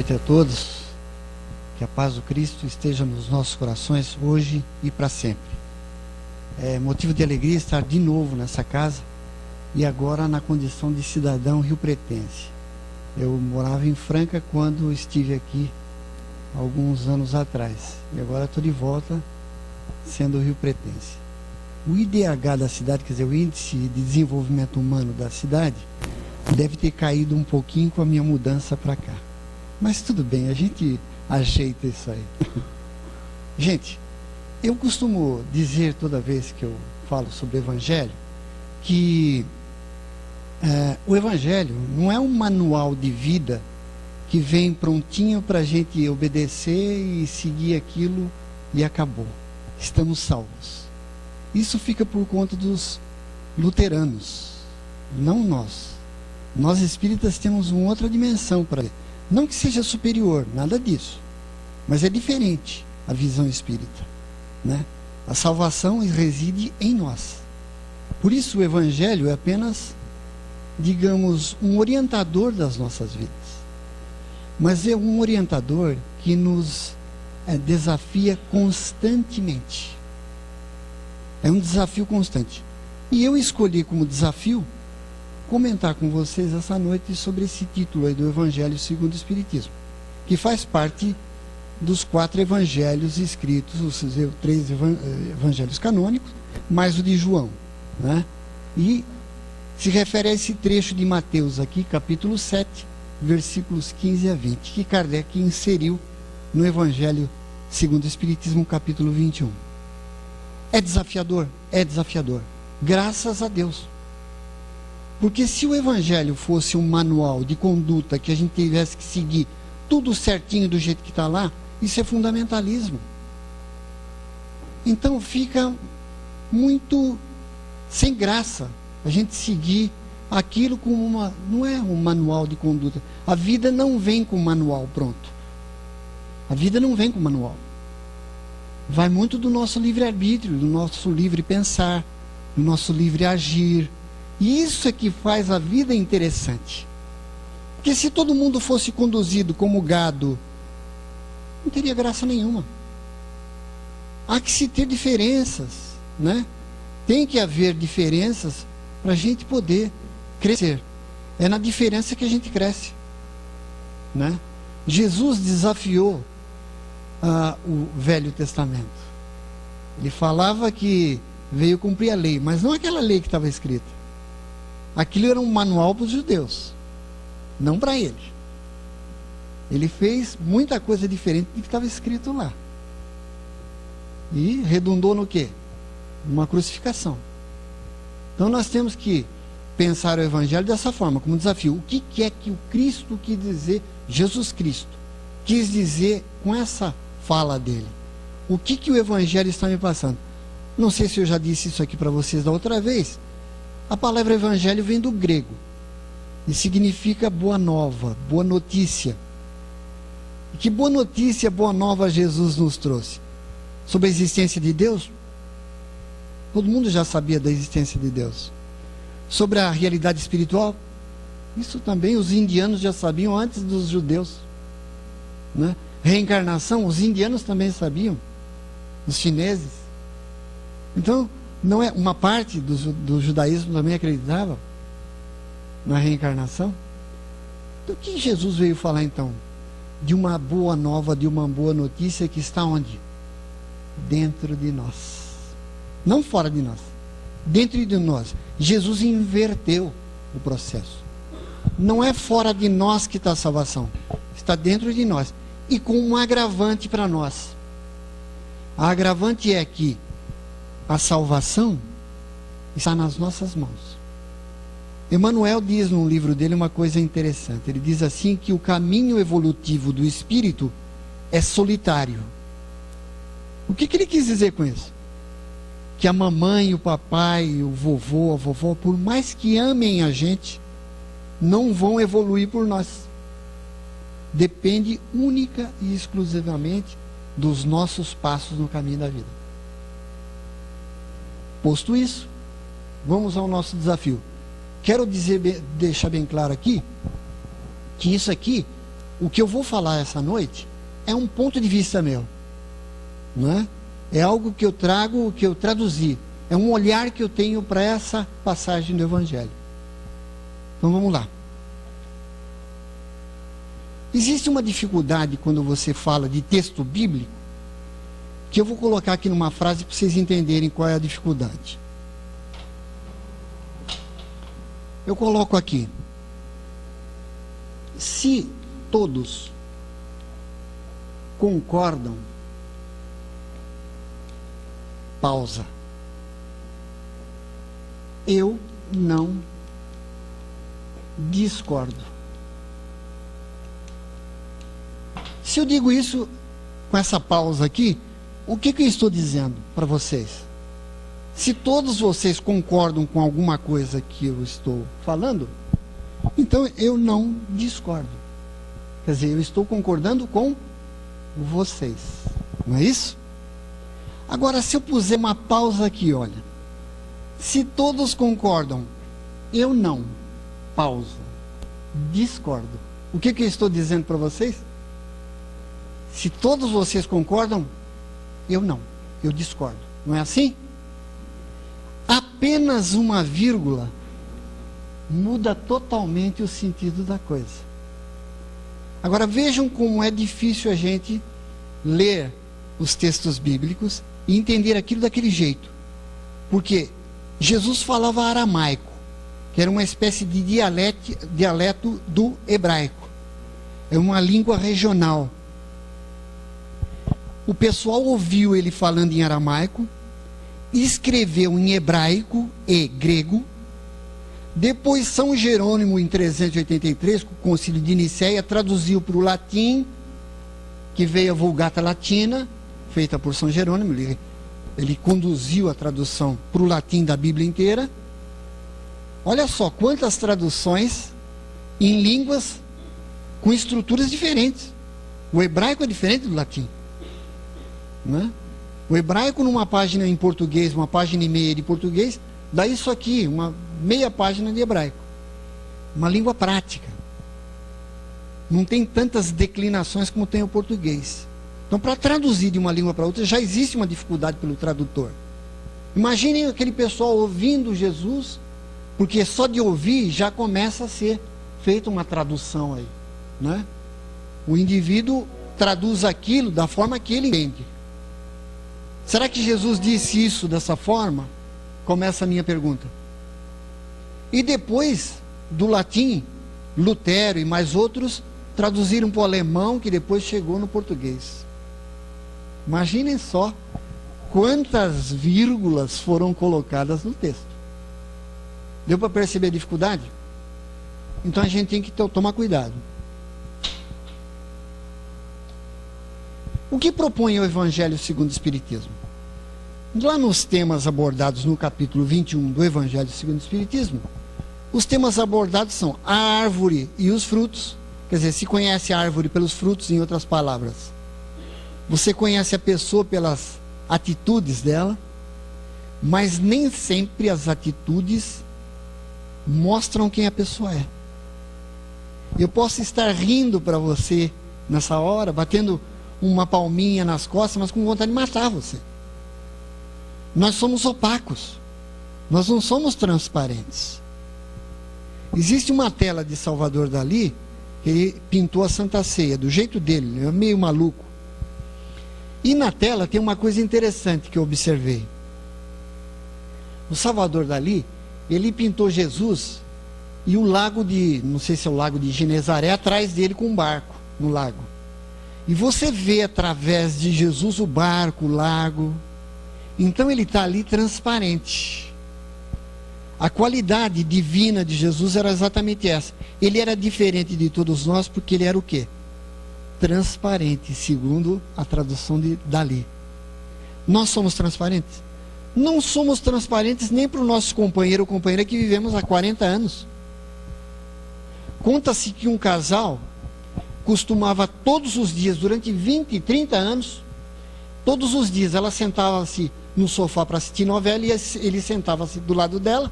noite a todos. Que a paz do Cristo esteja nos nossos corações hoje e para sempre. É motivo de alegria estar de novo nessa casa e agora na condição de cidadão riopretense. Eu morava em Franca quando estive aqui alguns anos atrás e agora estou de volta sendo riopretense. O IDH da cidade, quer dizer, o Índice de Desenvolvimento Humano da cidade, deve ter caído um pouquinho com a minha mudança para cá. Mas tudo bem, a gente ajeita isso aí. Gente, eu costumo dizer toda vez que eu falo sobre o Evangelho, que o Evangelho não é um manual de vida que vem prontinho para a gente obedecer e seguir aquilo e acabou. Estamos salvos. Isso fica por conta dos luteranos, não nós. Nós espíritas temos uma outra dimensão para ver. Não que seja superior, nada disso. Mas é diferente a visão espírita, né? A salvação reside em nós. Por isso o Evangelho é apenas, digamos, um orientador das nossas vidas. Mas é um orientador que nos desafia constantemente. É um desafio constante. E eu escolhi como desafio comentar com vocês essa noite sobre esse título aí do Evangelho segundo o Espiritismo, que faz parte dos 4 evangelhos escritos, os 3 evangelhos canônicos, mais o de João, né? E se refere a esse trecho de Mateus aqui, capítulo 7, versículos 15 a 20, que Kardec inseriu no Evangelho segundo o Espiritismo, capítulo 21. É desafiador? É desafiador. Graças a Deus. Porque se o Evangelho fosse um manual de conduta que a gente tivesse que seguir tudo certinho do jeito que está lá, isso é fundamentalismo. Então fica muito sem graça a gente seguir aquilo como uma... Não é um manual de conduta. A vida não vem com manual pronto. A vida não vem com manual. Vai muito do nosso livre-arbítrio, do nosso livre pensar, do nosso livre agir. E isso é que faz a vida interessante. Porque se todo mundo fosse conduzido como gado, não teria graça nenhuma. Há que se ter diferenças, né? Tem que haver diferenças para a gente poder crescer. É na diferença que a gente cresce, né? Jesus desafiou o Velho Testamento. Ele falava que veio cumprir a lei, mas não aquela lei que estava escrita. Aquilo era um manual para os judeus, não para ele. Ele fez muita coisa diferente do que estava escrito lá. E redundou no quê? Uma crucificação. Então nós temos que pensar o Evangelho dessa forma, como desafio. O que é que o Cristo quis dizer, Jesus Cristo, quis dizer com essa fala dele? O que o Evangelho está me passando? Não sei se eu já disse isso aqui para vocês da outra vez. A palavra Evangelho vem do grego e significa boa nova, boa notícia. E que boa notícia, boa nova Jesus nos trouxe? Sobre a existência de Deus? Todo mundo já sabia da existência de Deus. Sobre a realidade espiritual? Isso também os indianos já sabiam antes dos judeus, né? Reencarnação, os indianos também sabiam, os chineses. Então, não é uma parte do judaísmo também acreditava na reencarnação? Então, o que Jesus veio falar então? De uma boa nova, de uma boa notícia que está onde? Dentro de nós. Não fora de nós. Dentro de nós. Jesus inverteu o processo. Não é fora de nós que está a salvação. Está dentro de nós. E com um agravante para nós. A agravante é que a salvação está nas nossas mãos. Emmanuel diz num livro dele uma coisa interessante. Ele diz assim que o caminho evolutivo do espírito é solitário. O que ele quis dizer com isso? Que a mamãe, o papai, o vovô, a vovó, por mais que amem a gente, não vão evoluir por nós. Depende única e exclusivamente dos nossos passos no caminho da vida. Posto isso, vamos ao nosso desafio. Quero deixar bem claro aqui, que isso aqui o que eu vou falar essa noite é um ponto de vista meu, não é? É algo que eu trago, que eu traduzi. É um olhar que eu tenho para essa passagem do Evangelho. Então vamos lá. Existe uma dificuldade quando você fala de texto bíblico, que eu vou colocar aqui numa frase para vocês entenderem qual é a dificuldade. Eu coloco aqui: se todos concordam, pausa, eu não discordo. Se eu digo isso com essa pausa aqui, o que eu estou dizendo para vocês? Se todos vocês concordam com alguma coisa que eu estou falando, então eu não discordo. Quer dizer, eu estou concordando com vocês. Não é isso? Agora, se eu puser uma pausa aqui, olha. Se todos concordam, eu não, pausa, discordo. O que eu estou dizendo para vocês? Se todos vocês concordam, eu não, eu discordo. Não é assim? Apenas uma vírgula muda totalmente o sentido da coisa. Agora vejam como é difícil a gente ler os textos bíblicos e entender aquilo daquele jeito. Porque Jesus falava aramaico, que era uma espécie de dialeto do hebraico. É uma língua regional. O pessoal ouviu ele falando em aramaico, escreveu em hebraico e grego. Depois São Jerônimo, em 383, com o Concílio de Nicéia, traduziu para o latim, que veio a Vulgata Latina, feita por São Jerônimo. Ele conduziu a tradução para o latim da Bíblia inteira. Olha só quantas traduções em línguas com estruturas diferentes. O hebraico é diferente do latim, não é? O hebraico, numa página em português, uma página e meia de português, dá isso aqui, uma meia página de hebraico. Uma língua prática. Não tem tantas declinações como tem o português. Então, para traduzir de uma língua para outra, já existe uma dificuldade pelo tradutor. Imaginem aquele pessoal ouvindo Jesus, porque só de ouvir já começa a ser feita uma tradução aí, né? O indivíduo traduz aquilo da forma que ele entende. Será que Jesus disse isso dessa forma? Começa a minha pergunta. E depois, do latim, Lutero e mais outros traduziram para o alemão, que depois chegou no português. Imaginem só quantas vírgulas foram colocadas no texto. Deu para perceber a dificuldade? Então a gente tem que tomar cuidado. O que propõe o Evangelho segundo o Espiritismo? Lá nos temas abordados no capítulo 21 do Evangelho segundo o Espiritismo, os temas abordados são a árvore e os frutos. Quer dizer, se conhece a árvore pelos frutos, em outras palavras. Você conhece a pessoa pelas atitudes dela, mas nem sempre as atitudes mostram quem a pessoa é. Eu posso estar rindo para você nessa hora, batendo uma palminha nas costas, mas com vontade de matar você. Nós somos opacos. Nós não somos transparentes. Existe uma tela de Salvador Dalí, que ele pintou a Santa Ceia, do jeito dele, ele é meio maluco. E na tela tem uma coisa interessante que eu observei. O Salvador Dalí, ele pintou Jesus e o lago de, não sei se é o lago de Genezaré, atrás dele com um barco no lago. E você vê através de Jesus o barco, o lago. Então ele está ali transparente. A qualidade divina de Jesus era exatamente essa. Ele era diferente de todos nós porque ele era o quê? Transparente, segundo a tradução de Dalí. Nós somos transparentes? Não somos transparentes nem para o nosso companheiro ou companheira que vivemos há 40 anos. Conta-se que um casal costumava todos os dias, durante 20, 30 anos, todos os dias ela sentava-se no sofá para assistir novela e ele sentava-se do lado dela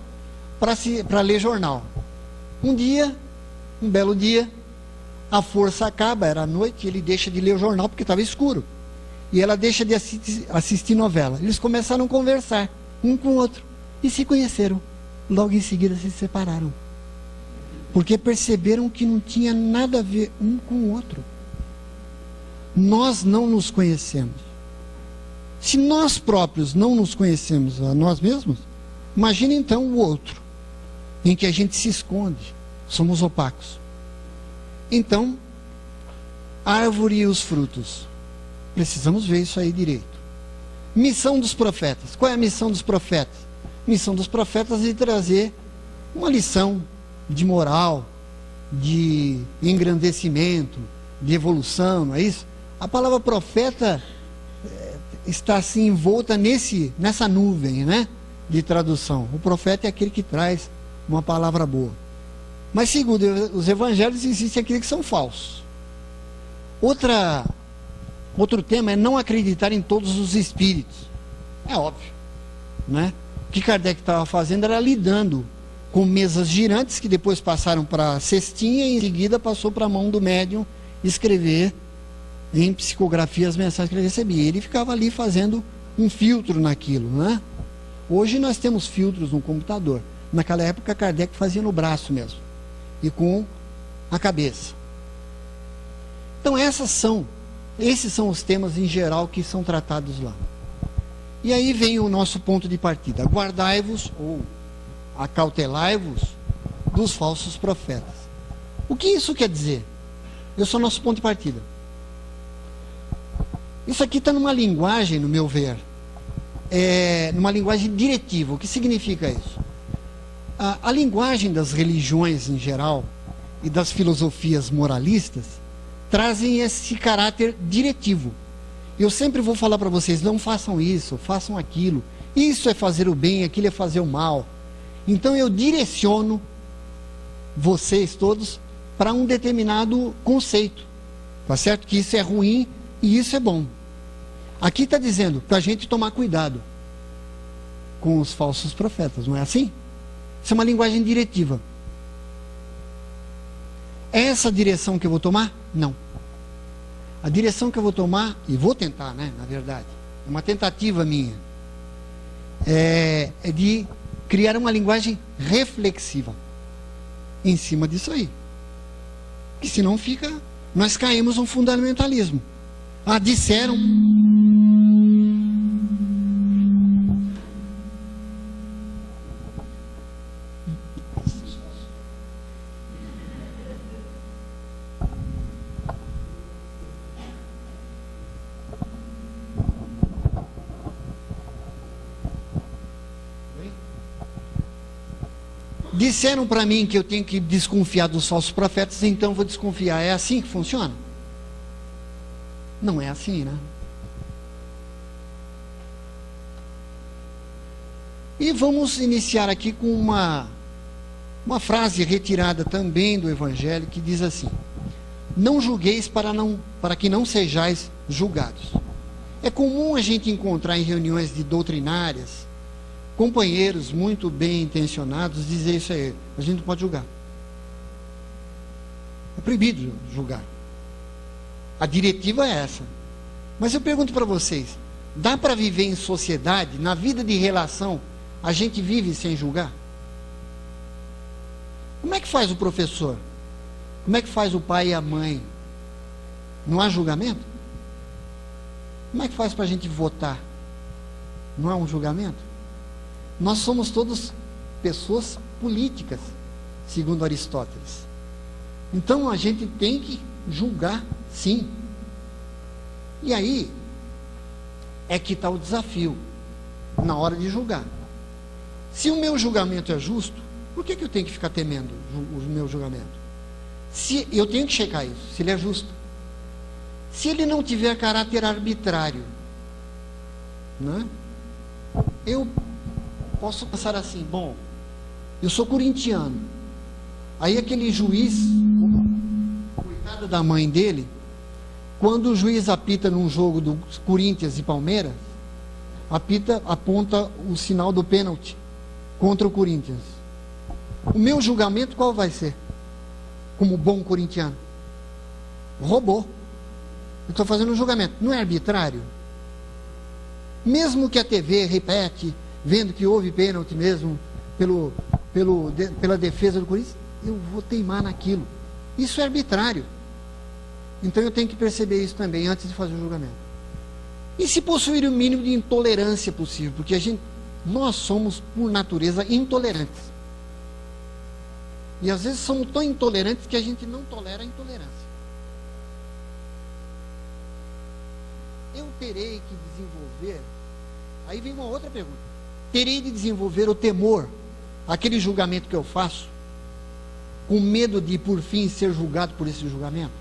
para ler jornal. Um belo dia, A força acaba, era à noite, ele deixa de ler o jornal porque estava escuro. E ela deixa de assistir novela. Eles começaram a conversar, um com o outro, e se conheceram. Logo em seguida se separaram. Porque perceberam que não tinha nada a ver um com o outro. Nós não nos conhecemos. Se nós próprios não nos conhecemos a nós mesmos, imagine então o outro, em que a gente se esconde, somos opacos. Então, a árvore e os frutos. Precisamos ver isso aí direito. Missão dos profetas. Qual é a missão dos profetas? Missão dos profetas é de trazer uma lição de moral, de engrandecimento, de evolução, não é isso? A palavra profeta está assim envolta nessa nuvem, né, de tradução. O profeta é aquele que traz uma palavra boa. Mas segundo os evangelhos, existem aqueles que são falsos. Outro tema é não acreditar em todos os espíritos. É óbvio, né? O que Kardec estava fazendo era lidando com mesas girantes, que depois passaram para a cestinha e em seguida passou para a mão do médium escrever em psicografia as mensagens que ele recebia. Ele ficava ali fazendo um filtro naquilo, né? Hoje nós temos filtros no computador. Naquela época Kardec fazia no braço mesmo e com a cabeça. Então esses são os temas em geral que são tratados lá. E aí vem o nosso ponto de partida: guardai-vos ou acautelai-vos dos falsos profetas. O que isso quer dizer? Esse é o nosso ponto de partida. Isso aqui está numa linguagem, no meu ver, numa linguagem diretiva. O que significa isso? A linguagem das religiões em geral e das filosofias moralistas trazem esse caráter diretivo. Eu sempre vou falar para vocês: não façam isso, façam aquilo. Isso é fazer o bem, aquilo é fazer o mal. Então eu direciono vocês todos para um determinado conceito. Tá certo? Que isso é ruim e isso é bom. Aqui está dizendo para a gente tomar cuidado com os falsos profetas, não é assim? Isso é uma linguagem diretiva. É essa a direção que eu vou tomar? Não. A direção que eu vou tomar, e vou tentar, né, na verdade, é uma tentativa minha, é de criar uma linguagem reflexiva em cima disso aí. Que senão nós caímos no fundamentalismo. Disseram. Disseram para mim que eu tenho que desconfiar dos falsos profetas, então vou desconfiar. É assim que funciona? Não é assim, né? E vamos iniciar aqui com uma frase retirada também do Evangelho, que diz assim: não julgueis para que não sejais julgados. É comum a gente encontrar em reuniões de doutrinárias companheiros muito bem intencionados dizer isso aí: a gente não pode julgar. É proibido julgar. A diretiva é essa. Mas eu pergunto para vocês: dá para viver em sociedade, na vida de relação, a gente vive sem julgar? Como é que faz o professor? Como é que faz o pai e a mãe? Não há julgamento? Como é que faz para a gente votar? Não há um julgamento? Nós somos todos pessoas políticas, segundo Aristóteles. Então a gente tem que julgar, sim. E aí é que está o desafio na hora de julgar. Se o meu julgamento é justo, por que eu tenho que ficar temendo o meu julgamento? Se eu tenho que checar isso, se ele é justo. Se ele não tiver caráter arbitrário, né? Eu posso pensar assim: bom, eu sou corintiano. Aí aquele juiz, coitado da mãe dele, quando o juiz apita num jogo do Corinthians e Palmeiras, aponta o sinal do pênalti contra o Corinthians. O meu julgamento qual vai ser? Como bom corintiano, roubou. Eu estou fazendo um julgamento. Não é arbitrário? Mesmo que a TV repete, vendo que houve pênalti mesmo pela defesa do Corinthians, eu vou teimar naquilo. Isso é arbitrário. Então eu tenho que perceber isso também antes de fazer o julgamento. E se possuir o mínimo de intolerância possível, porque nós somos, por natureza, intolerantes. E às vezes somos tão intolerantes que a gente não tolera a intolerância. Eu terei que desenvolver, aí vem uma outra pergunta, terei de desenvolver o temor, aquele julgamento que eu faço, com medo de, por fim, ser julgado por esse julgamento?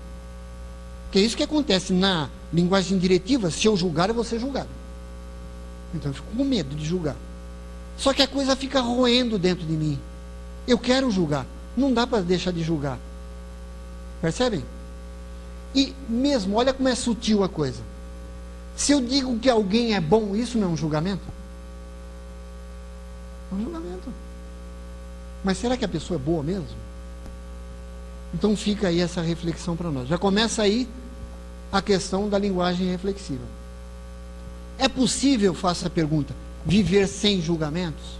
Porque é isso que acontece na linguagem diretiva: se eu julgar, eu vou ser julgado. Então eu fico com medo de julgar. Só que a coisa fica roendo dentro de mim. Eu quero julgar. Não dá para deixar de julgar. Percebem? E mesmo, olha como é sutil a coisa. Se eu digo que alguém é bom, isso não é um julgamento? É um julgamento. Mas será que a pessoa é boa mesmo? Então fica aí essa reflexão para nós. Já começa aí a questão da linguagem reflexiva. É possível, faço a pergunta, viver sem julgamentos?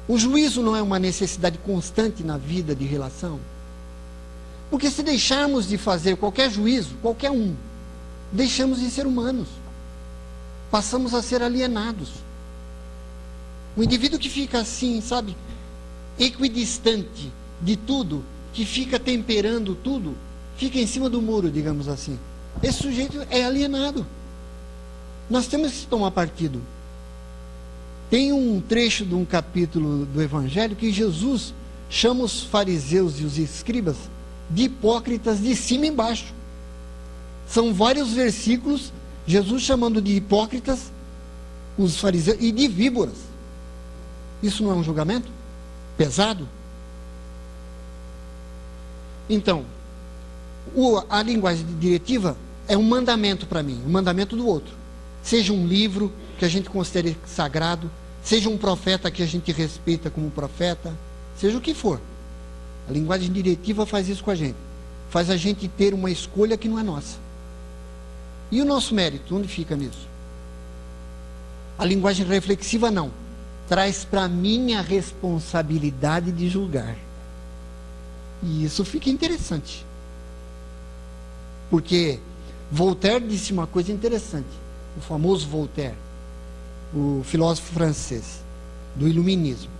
O juízo não é uma necessidade constante na vida de relação? Porque se deixarmos de fazer qualquer juízo, qualquer um, deixamos de ser humanos. Passamos a ser alienados. O indivíduo que fica assim, sabe, equidistante de tudo, que fica temperando tudo, fica em cima do muro, digamos assim. Esse sujeito é alienado. Nós temos que tomar partido. Tem um trecho de um capítulo do Evangelho que Jesus chama os fariseus e os escribas de hipócritas de cima e embaixo. São vários versículos, Jesus chamando de hipócritas os fariseus e de víboras. Isso não é um julgamento pesado? Então, a linguagem diretiva é um mandamento para mim, um mandamento do outro. Seja um livro que a gente considere sagrado, seja um profeta que a gente respeita como profeta, seja o que for. A linguagem diretiva faz isso com a gente. Faz a gente ter uma escolha que não é nossa. E o nosso mérito, onde fica nisso? A linguagem reflexiva não. Traz para mim a responsabilidade de julgar. E isso fica interessante. Porque Voltaire disse uma coisa interessante. O famoso Voltaire, o filósofo francês do iluminismo.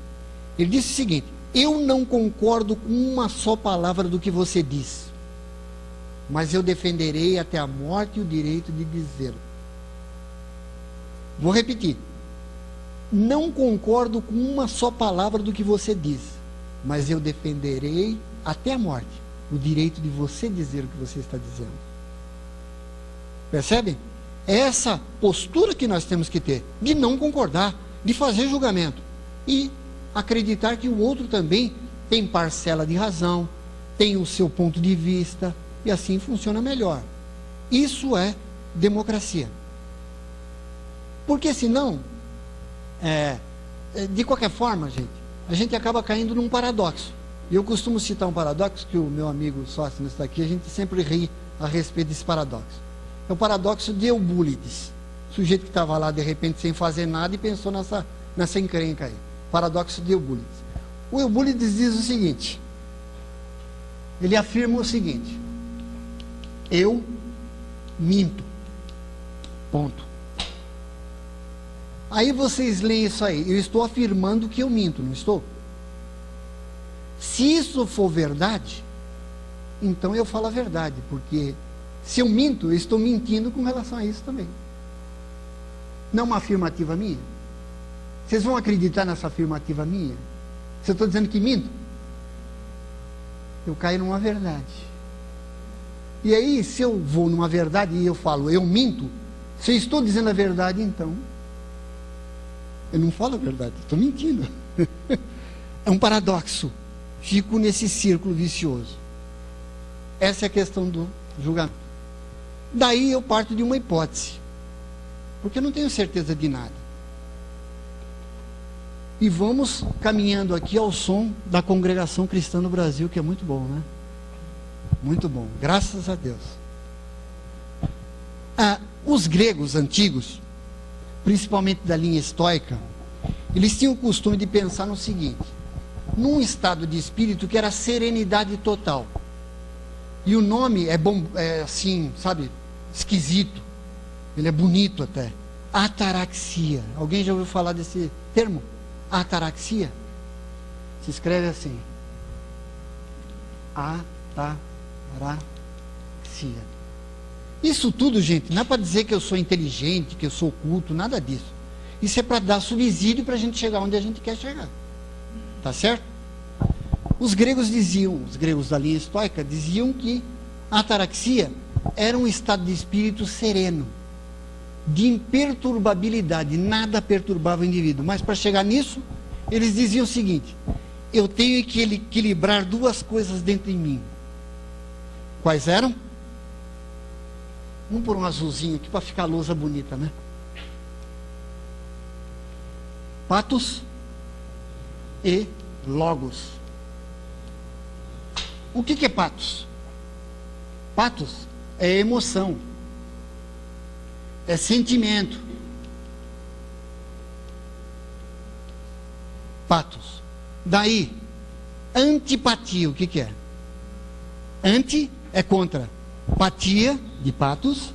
Ele disse o seguinte: eu não concordo com uma só palavra do que você diz, mas eu defenderei até a morte o direito de dizê-lo. Vou repetir. Não concordo com uma só palavra do que você diz, mas eu defenderei até a morte o direito de você dizer o que você está dizendo. Percebem? É essa postura que nós temos que ter, de não concordar, de fazer julgamento e acreditar que o outro também tem parcela de razão, tem o seu ponto de vista, e assim funciona melhor. Isso é democracia. Porque senão, de qualquer forma, a gente acaba caindo num paradoxo. E eu costumo citar um paradoxo que o meu amigo Sóstenes está aqui, a gente sempre ri a respeito desse paradoxo. É o paradoxo de Eubúlides, sujeito que estava lá de repente sem fazer nada e pensou nessa encrenca aí. Paradoxo de Eubúlides. O Eubúlides diz o seguinte, ele afirma o seguinte: eu minto, ponto. Aí vocês leem isso aí, eu estou afirmando que eu minto, não estou? Se isso for verdade, então eu falo a verdade, porque se eu minto, eu estou mentindo com relação a isso também. Não é uma afirmativa minha? Vocês vão acreditar nessa afirmativa minha? Se eu estou dizendo que minto, eu caio numa verdade. E aí, se eu vou numa verdade e eu falo, eu minto, se eu estou dizendo a verdade, então eu não falo a verdade, estou mentindo. É um paradoxo. Fico nesse círculo vicioso. Essa é a questão do julgamento. Daí eu parto de uma hipótese, porque eu não tenho certeza de nada. E vamos caminhando aqui ao som da congregação cristã no Brasil, que é muito bom, né? Muito bom, graças a Deus. Os gregos antigos, principalmente da linha estoica, eles tinham o costume de pensar no seguinte: num estado de espírito que era serenidade total. E o nome é bom, é assim, sabe, esquisito. Ele é bonito até. Ataraxia. Alguém já ouviu falar desse termo? Ataraxia. Se escreve assim: ataraxia. Isso tudo, gente, não é para dizer que eu sou inteligente, que eu sou culto, nada disso. Isso é para dar subsídio para a gente chegar onde a gente quer chegar. Tá certo? Os gregos da linha estoica diziam que a ataraxia era um estado de espírito sereno, de imperturbabilidade, nada perturbava o indivíduo. Mas para chegar nisso, eles diziam o seguinte: eu tenho que equilibrar duas coisas dentro de mim. Quais eram? Vamos pôr um azulzinho aqui para ficar a lousa bonita, né? Patos e logos. O que é patos? Patos é emoção, é sentimento. Patos. Daí, antipatia, o que é? Anti é contra. Patia, de patos,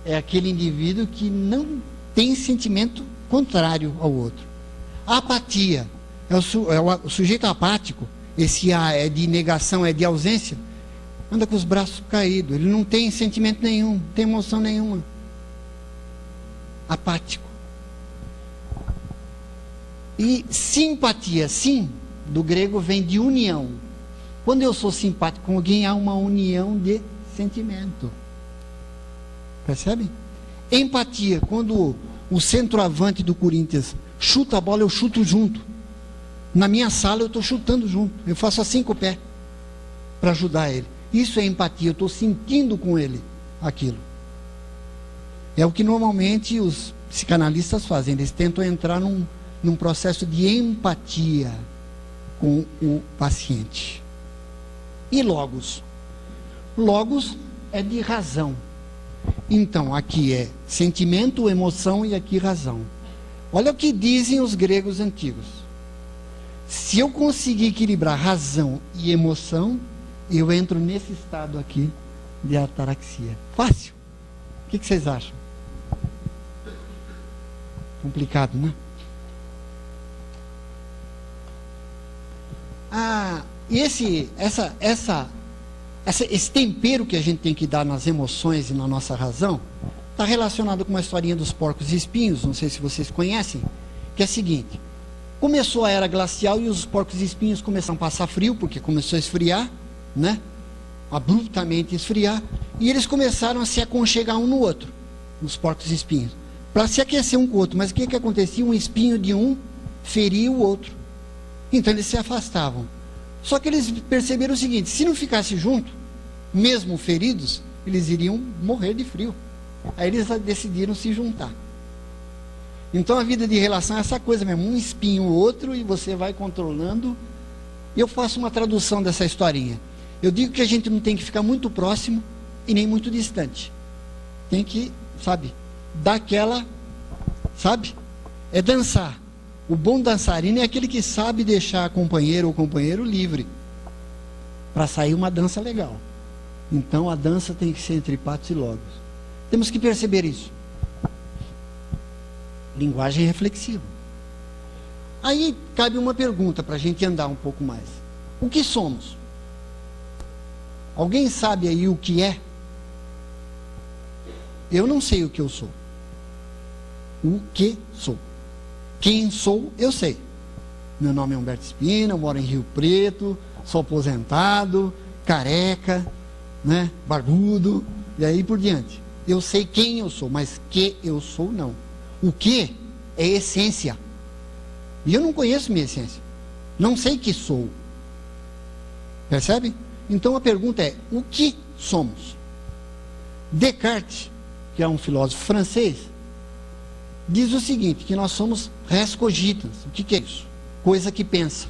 é aquele indivíduo que não tem sentimento contrário ao outro. Apatia é o sujeito apático. Esse A é de negação, é de ausência. Anda com os braços caídos. Ele não tem sentimento nenhum, não tem emoção nenhuma. Apático. E simpatia, sim, do grego vem de união. Quando eu sou simpático com alguém, há uma união de sentimento. Percebe? Empatia, quando o centroavante do Corinthians chuta a bola, eu chuto junto. Na minha sala eu estou chutando junto. Eu faço assim com o pé para ajudar ele. Isso é empatia, eu estou sentindo com ele aquilo. É o que normalmente os psicanalistas fazem. Eles tentam entrar num processo de empatia com o paciente. E logos? Logos é de razão. Então, aqui é sentimento, emoção e aqui razão. Olha o que dizem os gregos antigos. Se eu conseguir equilibrar razão e emoção, eu entro nesse estado aqui de ataraxia. Fácil. O que vocês acham? Complicado, né? E esse tempero que a gente tem que dar nas emoções e na nossa razão está relacionado com uma historinha dos porcos e espinhos, não sei se vocês conhecem, que é a seguinte: começou a era glacial e os porcos e espinhos começaram a passar frio, porque começou a esfriar, né? Abruptamente esfriar, e eles começaram a se aconchegar um no outro, os porcos e espinhos, para se aquecer um com o outro. Mas o que acontecia? Um espinho de um feria o outro, então eles se afastavam. Só que eles perceberam o seguinte: se não ficasse junto, mesmo feridos, eles iriam morrer de frio. Aí eles decidiram se juntar. Então a vida de relação é essa coisa mesmo, um espinho o outro, e você vai controlando. E eu faço uma tradução dessa historinha. Eu digo que a gente não tem que ficar muito próximo e nem muito distante. Tem que, sabe, dar aquela, sabe, é dançar. O bom dançarino é aquele que sabe deixar a companheira ou companheiro livre para sair uma dança legal. Então a dança tem que ser entre patos e logos. Temos que perceber isso. Linguagem reflexiva. Aí cabe uma pergunta para a gente andar um pouco mais. O que somos? Alguém sabe aí o que é? Eu não sei o que eu sou. O que sou? Quem sou, eu sei. Meu nome é Humberto Espina, eu moro em Rio Preto, sou aposentado, careca, né, barbudo, e aí por diante. Eu sei quem eu sou, mas que eu sou, não. O que é essência. E eu não conheço minha essência. Não sei que sou. Percebe? Então a pergunta é: o que somos? Descartes, que é um filósofo francês, diz o seguinte, que nós somos res cogitans. O que é isso? Coisa que pensa.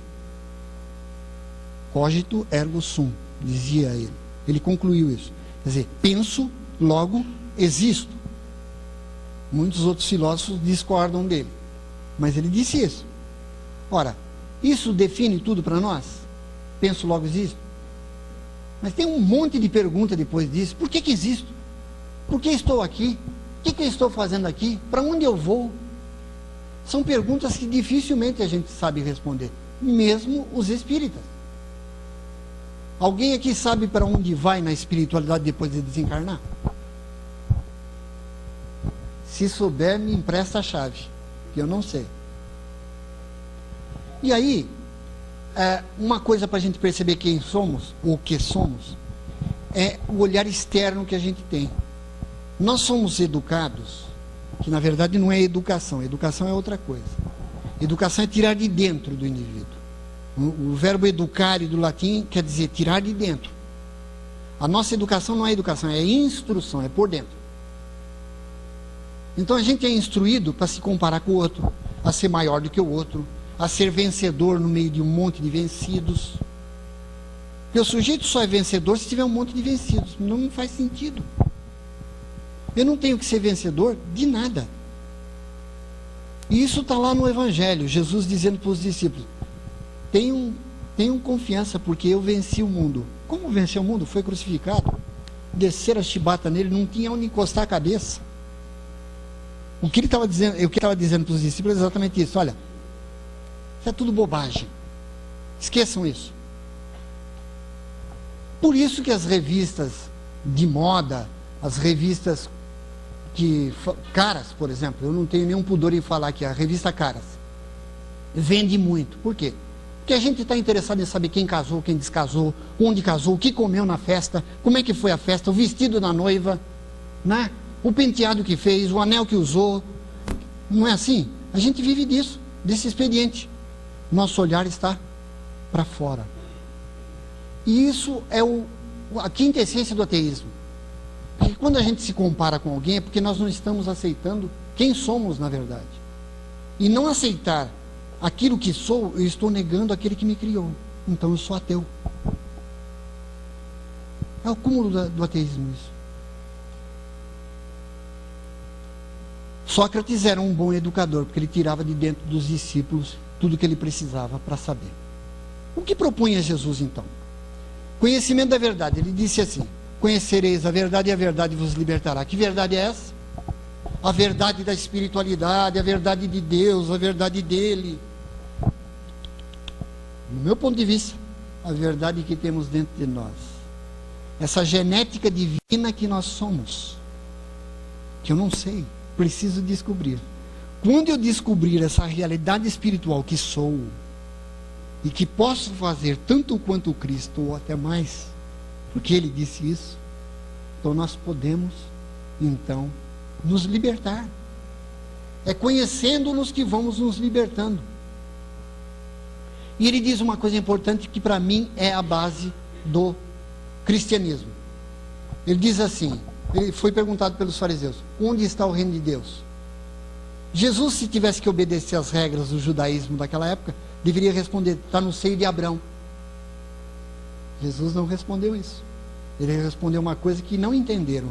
Cogito ergo sum, dizia ele. Ele concluiu isso. Quer dizer, penso, logo existo. Muitos outros filósofos discordam dele, mas ele disse isso. Ora, isso define tudo para nós? Penso, logo existo. Mas tem um monte de perguntas depois disso. Por que existo? Por que estou aqui? O que eu estou fazendo aqui? Para onde eu vou? São perguntas que dificilmente a gente sabe responder, mesmo os espíritas. Alguém aqui sabe para onde vai na espiritualidade depois de desencarnar? Se souber, me empresta a chave, que eu não sei. E aí, uma coisa para a gente perceber quem somos, ou o que somos, é o olhar externo que a gente tem. Nós somos educados, que na verdade não é educação é outra coisa. Educação é tirar de dentro do indivíduo. O verbo educare do latim quer dizer tirar de dentro. A nossa educação não é educação, é instrução, é por dentro. Então a gente é instruído para se comparar com o outro, a ser maior do que o outro, a ser vencedor no meio de um monte de vencidos. Porque o sujeito só é vencedor se tiver um monte de vencidos. Não faz sentido. Eu não tenho que ser vencedor de nada. E isso está lá no Evangelho, Jesus dizendo para os discípulos: tenham confiança, porque eu venci o mundo. Como venceu o mundo? Foi crucificado. Desceram a chibata nele, não tinha onde encostar a cabeça. O que ele estava dizendo para os discípulos é exatamente isso. Olha, isso é tudo bobagem. Esqueçam isso. Por isso que as revistas de moda, as revistas Caras, por exemplo, eu não tenho nenhum pudor em falar que a revista Caras vende muito. Por quê? Porque a gente está interessado em saber quem casou, quem descasou, onde casou, o que comeu na festa, como é que foi a festa, o vestido da noiva, né? O penteado que fez, o anel que usou. Não é assim? A gente vive disso, desse expediente. Nosso olhar está para fora. E isso é a quinta essência do ateísmo. Porque quando a gente se compara com alguém é porque nós não estamos aceitando quem somos na verdade. E não aceitar aquilo que sou, eu estou negando aquele que me criou. Então eu sou ateu. É o cúmulo do ateísmo isso. Sócrates era um bom educador, porque ele tirava de dentro dos discípulos tudo que ele precisava para saber. O que propunha Jesus então? Conhecimento da verdade. Ele disse assim: conhecereis a verdade e a verdade vos libertará. Que verdade é essa? A verdade da espiritualidade, a verdade de Deus, a verdade dele. No meu ponto de vista, a verdade que temos dentro de nós. Essa genética divina que nós somos. Que eu não sei, preciso descobrir. Quando eu descobrir essa realidade espiritual que sou, e que posso fazer tanto quanto Cristo, ou até mais, porque Ele disse isso, então nós podemos, então, nos libertar. É conhecendo-nos que vamos nos libertando. E ele diz uma coisa importante que para mim é a base do cristianismo. Ele diz assim, ele foi perguntado pelos fariseus: onde está o reino de Deus? Jesus, se tivesse que obedecer às regras do judaísmo daquela época, deveria responder: está no seio de Abraão. Jesus não respondeu isso. Ele respondeu uma coisa que não entenderam.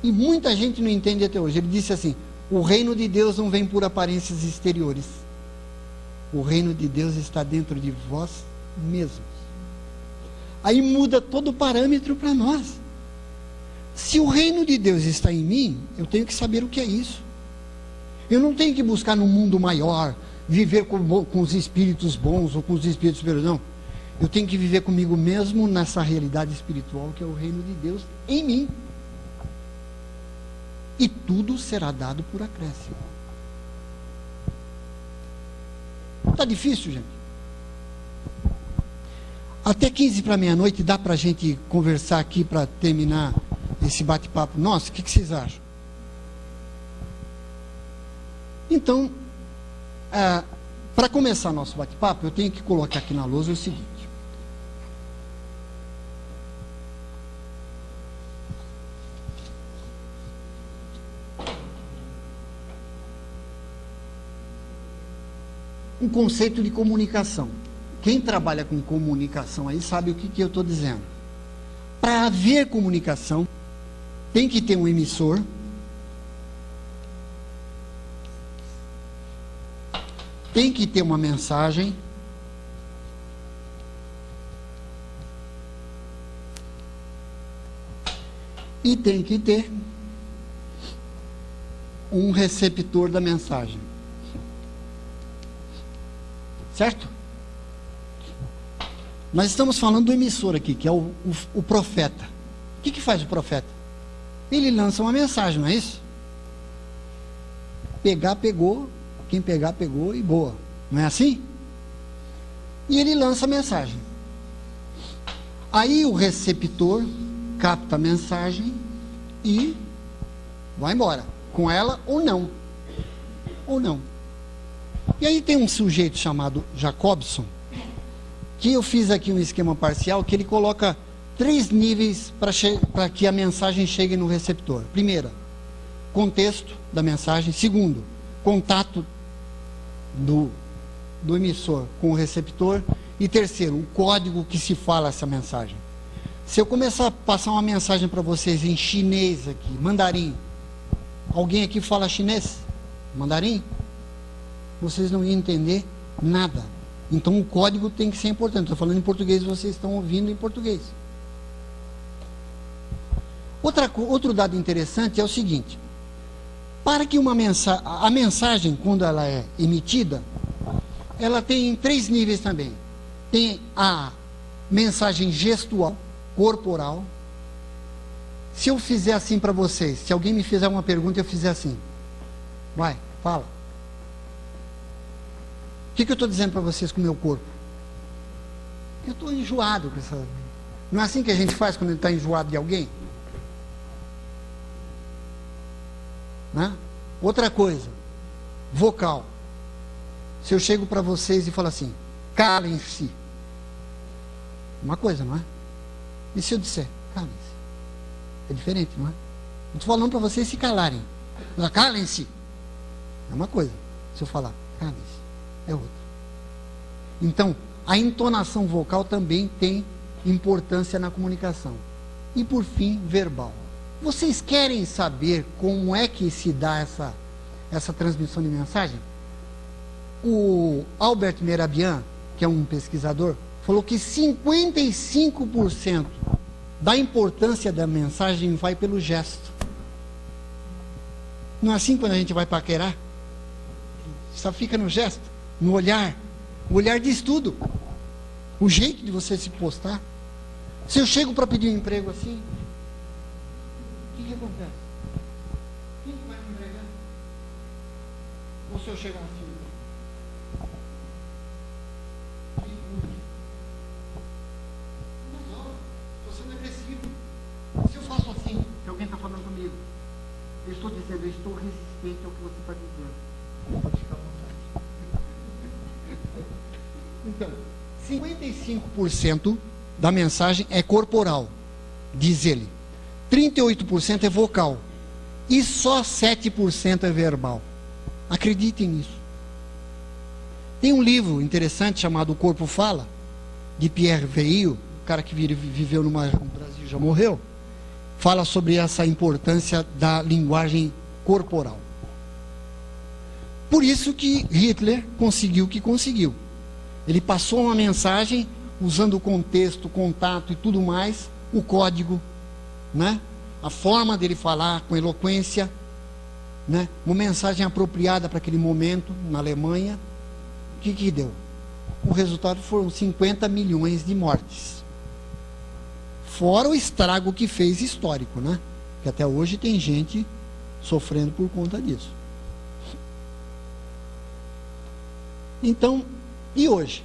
E muita gente não entende até hoje. Ele disse assim: o reino de Deus não vem por aparências exteriores. O reino de Deus está dentro de vós mesmos. Aí muda todo o parâmetro para nós. Se o reino de Deus está em mim, eu tenho que saber o que é isso. Eu não tenho que buscar num mundo maior, viver com os espíritos bons ou com os espíritos superiores, não. Eu tenho que viver comigo mesmo nessa realidade espiritual que é o reino de Deus em mim. E tudo será dado por acréscimo. Está difícil, gente? Até 15 para meia-noite dá para a gente conversar aqui para terminar esse bate-papo nosso? O que vocês acham? Então, para começar nosso bate-papo, eu tenho que colocar aqui na lousa o seguinte. Um conceito de comunicação. Quem trabalha com comunicação aí sabe o que eu estou dizendo. Para haver comunicação, tem que ter um emissor tem que ter uma mensagem e tem que ter um receptor da mensagem. Certo? Nós estamos falando do emissor aqui, que é o profeta. O que faz o profeta? Ele lança uma mensagem, não é isso? Pegar, pegou. Quem pegar, pegou e boa. Não é assim? E ele lança a mensagem. Aí o receptor capta a mensagem e vai embora. Com ela ou não. Ou não. E aí tem um sujeito chamado Jacobson, que eu fiz aqui um esquema parcial, que ele coloca 3 níveis para que a mensagem chegue no receptor. Primeira, contexto da mensagem. Segundo, contato do emissor com o receptor. E terceiro, o código que se fala essa mensagem. Se eu começar a passar uma mensagem para vocês em chinês aqui, mandarim, alguém aqui fala chinês? Mandarim? Vocês não iam entender nada. Então o código tem que ser importante. Estou falando em português, vocês estão ouvindo em português. Outro dado interessante é o seguinte: para que a mensagem, quando ela é emitida, ela tem 3 níveis também. Tem a mensagem gestual, corporal. Se eu fizer assim para vocês, se alguém me fizer uma pergunta e eu fizer assim, vai, fala. O que eu estou dizendo para vocês com o meu corpo? Eu estou enjoado com essa... Não é assim que a gente faz quando está enjoado de alguém? Né? Outra coisa, vocal. Se eu chego para vocês e falo assim, calem-se. Uma coisa, não é? E se eu disser, calem-se? É diferente, não é? Eu estou falando para vocês se calarem. Mas calem-se. É uma coisa. Se eu falar, calem-se, é outra. Então, a entonação vocal também tem importância na comunicação. E por fim, verbal. Vocês querem saber como é que se dá essa transmissão de mensagem? O Albert Mehrabian, que é um pesquisador, falou que 55% da importância da mensagem vai pelo gesto. Não é assim quando a gente vai paquerar? Só fica no gesto, no olhar. O olhar diz tudo. O jeito de você se postar. Se eu chego para pedir um emprego assim, o que acontece? Quem vai me empregar? Ou se eu chegar assim? Não, estou sendo agressivo. Se eu faço assim, que alguém está falando comigo, eu estou dizendo, eu estou resistente ao que você está dizendo. Pode ficar à vontade. Então, 55% da mensagem é corporal, diz ele. 38% é vocal. E só 7% é verbal. Acreditem nisso. Tem um livro interessante chamado O Corpo Fala, de Pierre Veilleux, o cara que viveu no Brasil, já morreu. Fala sobre essa importância da linguagem corporal. Por isso que Hitler conseguiu o que conseguiu. Ele passou uma mensagem usando o contexto, contato e tudo mais, o código, né? A forma dele falar com eloquência, né? Uma mensagem apropriada para aquele momento na Alemanha. O que deu? O resultado foram 50 milhões de mortes. Fora o estrago que fez histórico, né? Que até hoje tem gente sofrendo por conta disso. Então, e hoje?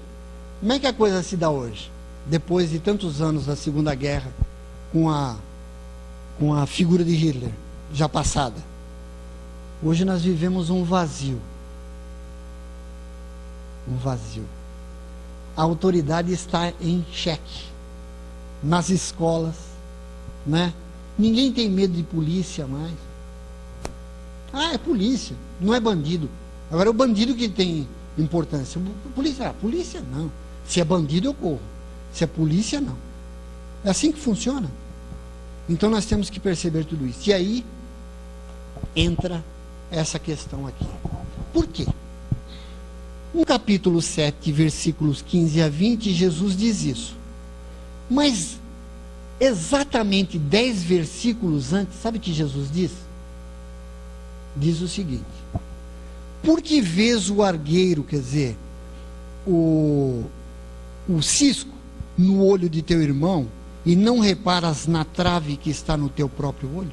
Como é que a coisa se dá hoje? Depois de tantos anos da Segunda Guerra, com a figura de Hitler já passada. Hoje nós vivemos um vazio. Um vazio. A autoridade está em xeque. Nas escolas, né? Ninguém tem medo de polícia mais. Ah, é polícia, não é bandido. Agora é o bandido que tem importância. Polícia não. Se é bandido eu corro. Se é polícia não. É assim que funciona. Então nós temos que perceber tudo isso. E aí entra essa questão aqui. Por quê? No capítulo 7, versículos 15 a 20, Jesus diz isso. Mas exatamente 10 versículos antes, sabe o que Jesus diz? Diz o seguinte: porque vês o argueiro, quer dizer, o cisco no olho de teu irmão, e não reparas na trave que está no teu próprio olho?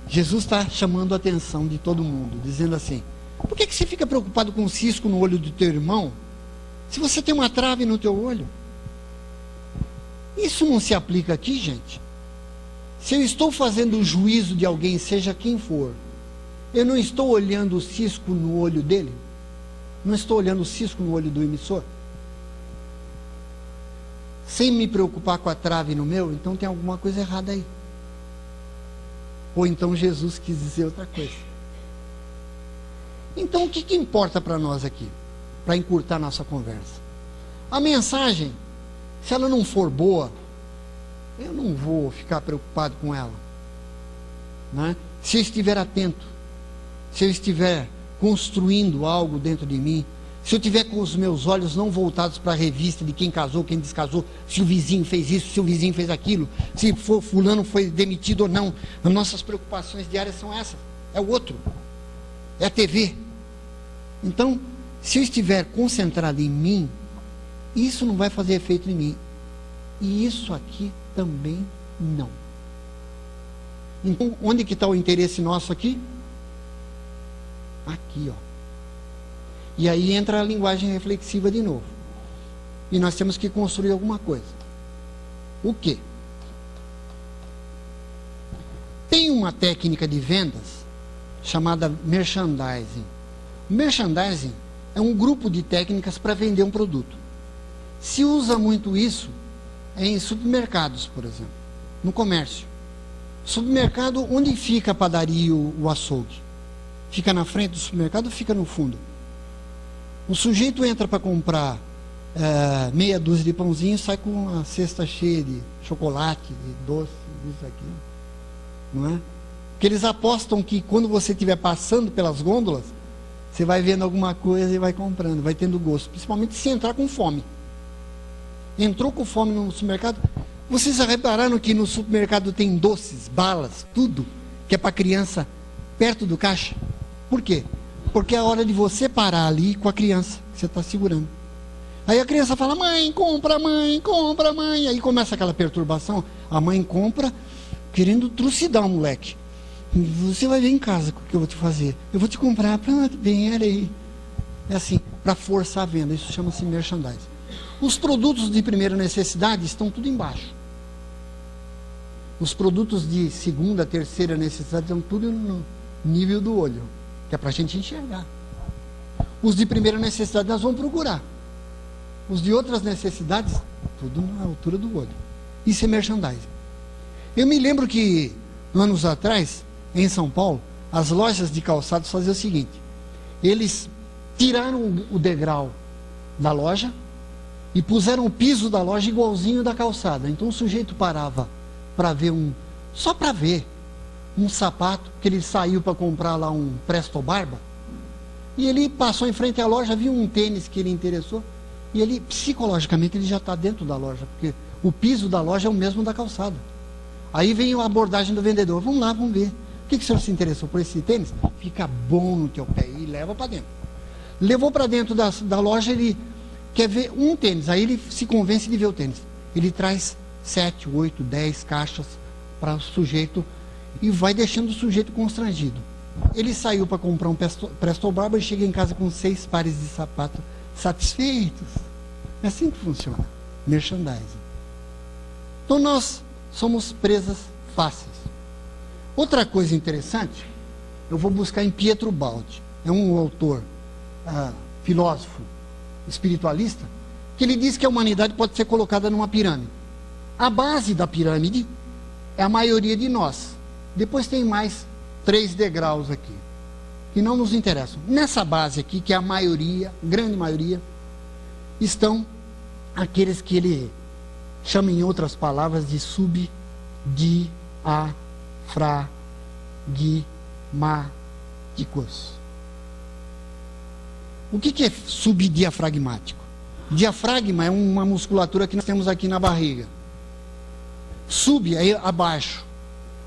Jesus está chamando a atenção de todo mundo, dizendo assim: por que você fica preocupado com o cisco no olho do teu irmão, se você tem uma trave no teu olho? Isso não se aplica aqui, gente. Se eu estou fazendo o juízo de alguém, seja quem for, eu não estou olhando o cisco no olho dele? Não estou olhando o cisco no olho do emissor? Sem me preocupar com a trave no meu, então tem alguma coisa errada aí. Ou então Jesus quis dizer outra coisa. Então o que importa para nós aqui? Para encurtar nossa conversa. A mensagem, se ela não for boa, eu não vou ficar preocupado com ela, né? Se eu estiver atento, se eu estiver construindo algo dentro de mim, se eu tiver com os meus olhos não voltados para a revista de quem casou, quem descasou, se o vizinho fez isso, se o vizinho fez aquilo, se fulano foi demitido ou não, as nossas preocupações diárias são essas, é o outro, é a TV. Então, se eu estiver concentrado em mim, isso não vai fazer efeito em mim, e isso aqui também não. Então, onde que está o interesse nosso aqui? Aqui, ó. E aí entra a linguagem reflexiva de novo. E nós temos que construir alguma coisa. O quê? Tem uma técnica de vendas chamada merchandising. Merchandising é um grupo de técnicas para vender um produto. Se usa muito isso em supermercados, por exemplo, no comércio. Supermercado, onde fica a padaria e o açougue? Fica na frente do supermercado ou fica no fundo? O sujeito entra para comprar meia dúzia de pãozinhos, sai com uma cesta cheia de chocolate, de doce, isso aqui, não é? Porque eles apostam que quando você estiver passando pelas gôndolas, você vai vendo alguma coisa e vai comprando, vai tendo gosto, principalmente se entrar com fome. Entrou com fome no supermercado, vocês já repararam que no supermercado tem doces, balas, tudo que é para criança perto do caixa? Por quê? Porque é a hora de você parar ali com a criança que você está segurando. Aí a criança fala: mãe, compra, mãe, compra, mãe. Aí começa aquela perturbação. A mãe compra, querendo trucidar o moleque. Você vai ver em casa o que eu vou te fazer. Eu vou te comprar, pronto, bem, era aí. É assim, para forçar a venda. Isso chama-se merchandising. Os produtos de primeira necessidade estão tudo embaixo. Os produtos de segunda, terceira necessidade estão tudo no nível do olho, que é para a gente enxergar. Os de primeira necessidade nós vamos procurar. Os de outras necessidades, tudo na altura do olho. Isso é merchandising. Eu me lembro que, anos atrás, em São Paulo, as lojas de calçados faziam o seguinte: eles tiraram o degrau da loja e puseram o piso da loja igualzinho da calçada. Então o sujeito parava para ver só para ver um sapato, que ele saiu para comprar lá um Presto Barba, e ele passou em frente à loja, viu um tênis que ele interessou, e ele, psicologicamente, ele já está dentro da loja, porque o piso da loja é o mesmo da calçada. Aí vem a abordagem do vendedor: vamos lá, vamos ver, o que o senhor se interessou por esse tênis? Fica bom no teu pé, e leva para dentro. Levou para dentro da loja, ele quer ver um tênis, aí ele se convence de ver o tênis. Ele traz 7, 8, 10 caixas para o sujeito, e vai deixando o sujeito constrangido. Ele saiu para comprar um Presto Barba e chega em casa com 6 pares de sapato satisfeitos. É assim que funciona merchandising. Então nós somos presas fáceis. Outra coisa interessante, eu vou buscar em Pietro Baldi. É um autor, filósofo, espiritualista, que ele diz que a humanidade pode ser colocada numa pirâmide. A base da pirâmide é a maioria de nós. Depois tem mais 3 degraus aqui, que não nos interessam. Nessa base aqui, que é a maioria, grande maioria, estão aqueles que ele chama, em outras palavras, de subdiafragmáticos. O que é subdiafragmático? Diafragma é uma musculatura que nós temos aqui na barriga. Sub é abaixo.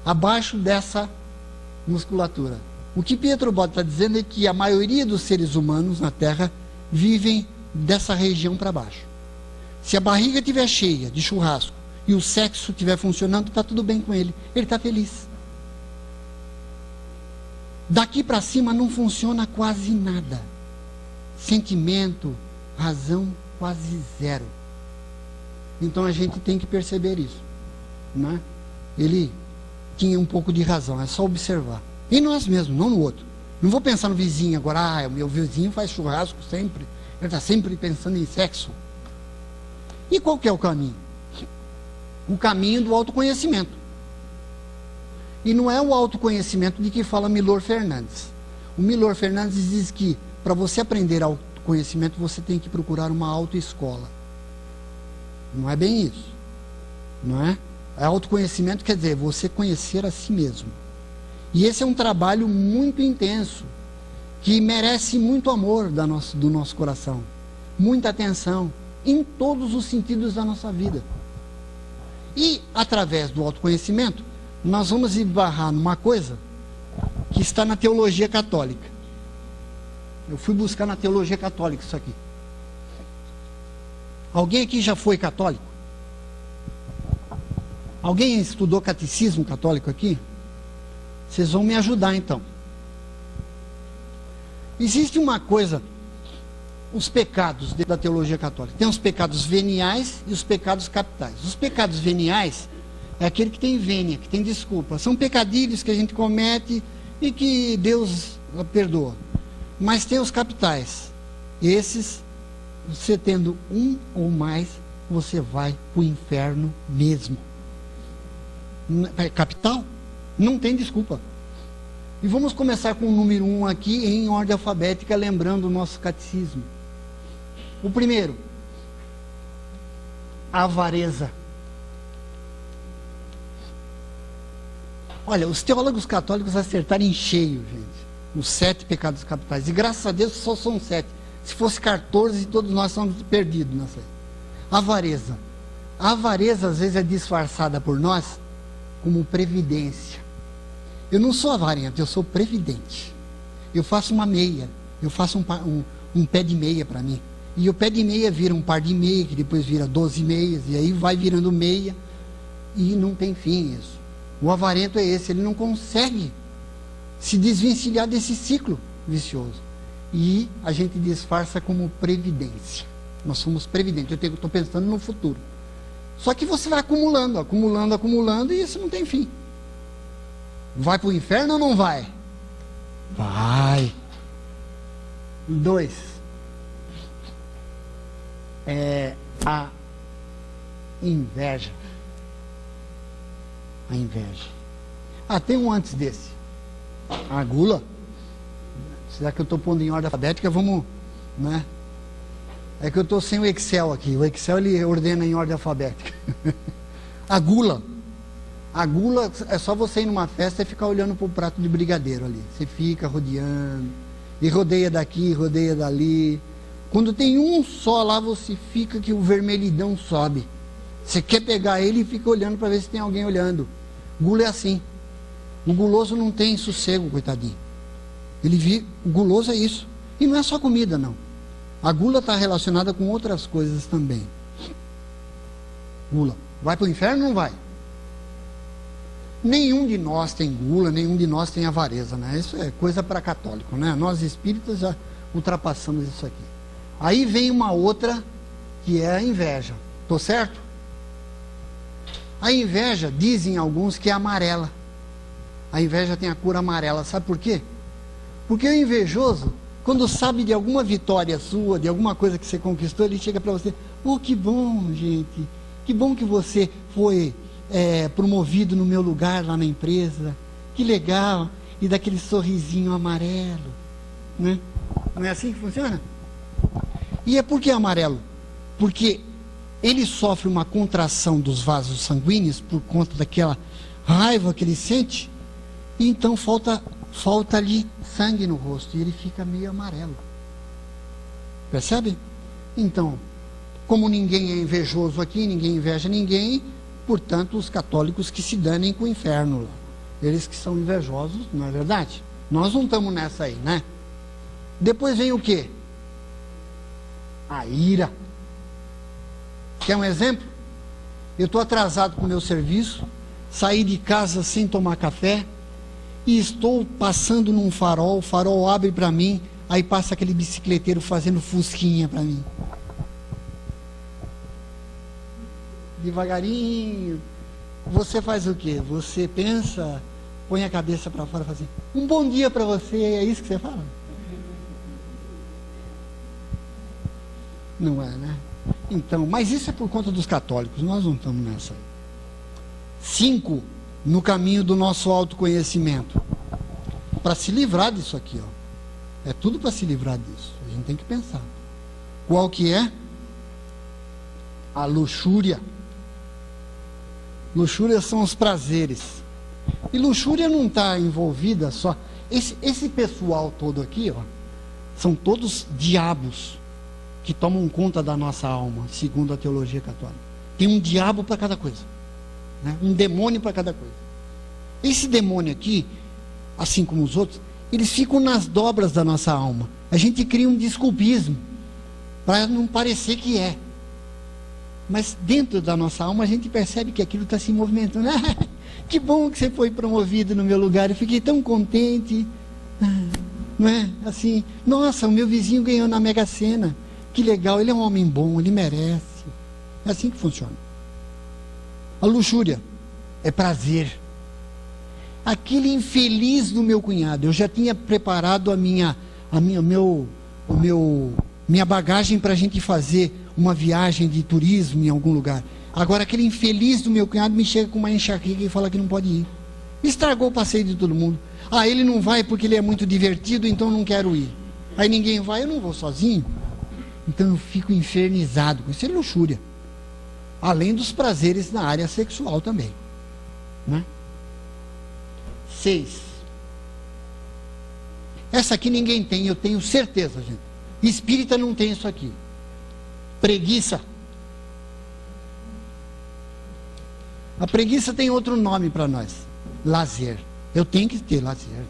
Abaixo dessa musculatura. O que Pietro Botti está dizendo é que a maioria dos seres humanos na Terra vivem dessa região para baixo. Se a barriga estiver cheia de churrasco e o sexo estiver funcionando, está tudo bem com ele. Ele está feliz. Daqui para cima não funciona quase nada. Sentimento, razão, quase zero. Então a gente tem que perceber isso, né? Ele tinha um pouco de razão, é só observar. Em nós mesmos, não no outro. Não vou pensar no vizinho agora, o meu vizinho faz churrasco sempre, ele está sempre pensando em sexo. E qual que é o caminho? O caminho do autoconhecimento. E não é o autoconhecimento de que fala Milor Fernandes. O Milor Fernandes diz que para você aprender autoconhecimento, você tem que procurar uma autoescola. Não é bem isso. Não é? Autoconhecimento quer dizer você conhecer a si mesmo. E esse é um trabalho muito intenso, que merece muito amor do nosso coração, muita atenção, em todos os sentidos da nossa vida. E, através do autoconhecimento, nós vamos esbarrar numa coisa que está na teologia católica. Eu fui buscar na teologia católica isso aqui. Alguém aqui já foi católico? Alguém estudou catecismo católico aqui? Vocês vão me ajudar então. Existe uma coisa, os pecados da teologia católica. Tem os pecados veniais e os pecados capitais. Os pecados veniais é aquele que tem vênia, que tem desculpa. São pecadilhos que a gente comete e que Deus perdoa. Mas tem os capitais. Esses, você tendo um ou mais, você vai para o inferno mesmo. Capital? Não tem desculpa. E vamos começar com o número 1 aqui, em ordem alfabética, lembrando o nosso catecismo. O primeiro, avareza. Olha, os teólogos católicos acertaram em cheio, gente, os 7 pecados capitais. E graças a Deus só são 7. Se fosse 14, todos nós somos perdidos nessa aí. Avareza. A avareza, às vezes, é disfarçada por nós como previdência. Eu não sou avarento, eu sou previdente. Eu faço uma meia, eu faço um pé de meia para mim. E o pé de meia vira um par de meia, que depois vira 12 meias, e aí vai virando meia, e não tem fim isso. O avarento é esse, ele não consegue se desvencilhar desse ciclo vicioso. E a gente disfarça como previdência. Nós somos previdentes, eu estou pensando no futuro. Só que você vai acumulando, acumulando, acumulando, e isso não tem fim. Vai para o inferno ou não vai? Vai. 2. É a inveja. A inveja. Ah, tem um antes desse. A gula. Será que eu estou pondo em ordem alfabética? Vamos, né? É que eu estou sem o Excel aqui. O Excel ele ordena em ordem alfabética. A gula. A gula é só você ir numa festa e ficar olhando para o prato de brigadeiro ali. Você fica rodeando. E rodeia daqui, rodeia dali. Quando tem um só lá, você fica que o vermelhidão sobe. Você quer pegar ele e fica olhando para ver se tem alguém olhando. Gula é assim. O guloso não tem sossego, coitadinho. O guloso é isso. E não é só comida, não. A gula está relacionada com outras coisas também. Gula. Vai para o inferno ou não vai? Nenhum de nós tem gula, nenhum de nós tem avareza, né? Isso é coisa para católico, né? Nós espíritas já ultrapassamos isso aqui. Aí vem uma outra, que é a inveja. Estou certo? A inveja, dizem alguns, que é amarela. A inveja tem a cor amarela. Sabe por quê? Porque o invejoso, quando sabe de alguma vitória sua, de alguma coisa que você conquistou, ele chega para você: oh, que bom, gente, que bom que você foi promovido no meu lugar lá na empresa, que legal, e dá aquele sorrisinho amarelo, né? Não é assim que funciona? E é por que amarelo? Porque ele sofre uma contração dos vasos sanguíneos por conta daquela raiva que ele sente, e então falta falta-lhe sangue no rosto e ele fica meio amarelo. Percebe? Então, como ninguém é invejoso aqui, ninguém inveja ninguém, portanto, os católicos que se danem com o inferno. Eles que são invejosos, não é verdade? Nós não estamos nessa aí, né? Depois vem o quê? A ira. Quer um exemplo? Eu estou atrasado com o meu serviço, saí de casa sem tomar café e estou passando num farol, o farol abre para mim, aí passa aquele bicicleteiro fazendo fusquinha para mim. Devagarinho. Você faz o quê? Você pensa, põe a cabeça para fora e fala assim, um bom dia para você, é isso que você fala? Não é, né? Então, mas isso é por conta dos católicos, nós não estamos nessa. 5, no caminho do nosso autoconhecimento. Para se livrar disso aqui, ó. É tudo para se livrar disso. A gente tem que pensar. Qual que é? A luxúria. Luxúria são os prazeres. E luxúria não está envolvida só... Esse pessoal todo aqui, ó, são todos diabos que tomam conta da nossa alma, segundo a teologia católica. Tem um diabo para cada coisa, né? Um demônio para cada coisa. Esse demônio aqui, assim como os outros, eles ficam nas dobras da nossa alma. A gente cria um desculpismo para não parecer que é. Mas dentro da nossa alma a gente percebe que aquilo está se movimentando. Que bom que você foi promovido no meu lugar, eu fiquei tão contente. Não é? Assim, nossa, o meu vizinho ganhou na Mega Sena. Que legal, ele é um homem bom, ele merece. É assim que funciona. A luxúria é prazer. Aquele infeliz do meu cunhado, eu já tinha preparado minha bagagem para a gente fazer uma viagem de turismo em algum lugar. Agora aquele infeliz do meu cunhado me chega com uma enxaqueca e fala que não pode ir. Estragou o passeio de todo mundo. Ah, ele não vai porque ele é muito divertido, então não quero ir. Aí ninguém vai, eu não vou sozinho. Então eu fico infernizado com isso. É luxúria. Além dos prazeres na área sexual também, né? 6. Essa aqui ninguém tem, eu tenho certeza, gente. Espírita não tem isso aqui. Preguiça. A preguiça tem outro nome para nós. Lazer. Eu tenho que ter lazer.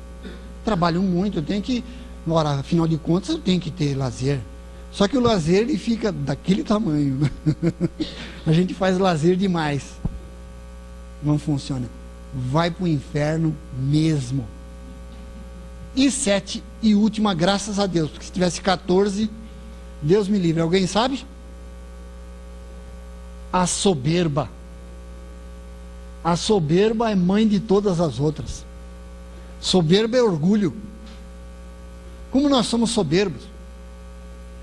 Trabalho muito, eu tenho que... Ora, afinal de contas, eu tenho que ter lazer. Só que o lazer, ele fica daquele tamanho. A gente faz lazer demais. Não funciona. Vai para o inferno mesmo. E 7, e última, graças a Deus. Porque se tivesse 14, Deus me livre. Alguém sabe? A soberba. A soberba é mãe de todas as outras. Soberba é orgulho. Como nós somos soberbos.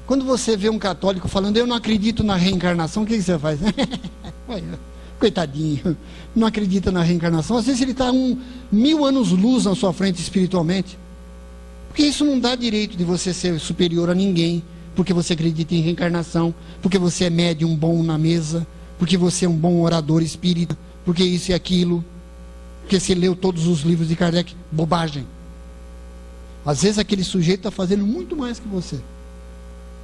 Quando você vê um católico falando, eu não acredito na reencarnação, o que você faz? Coitadinho, não acredita na reencarnação. Às vezes ele está 1000 anos luz na sua frente espiritualmente. Porque isso não dá direito de você ser superior a ninguém, porque você acredita em reencarnação, porque você é médium bom na mesa, porque você é um bom orador espírita, porque isso e aquilo, porque você leu todos os livros de Kardec. Bobagem. Às vezes aquele sujeito está fazendo muito mais que você,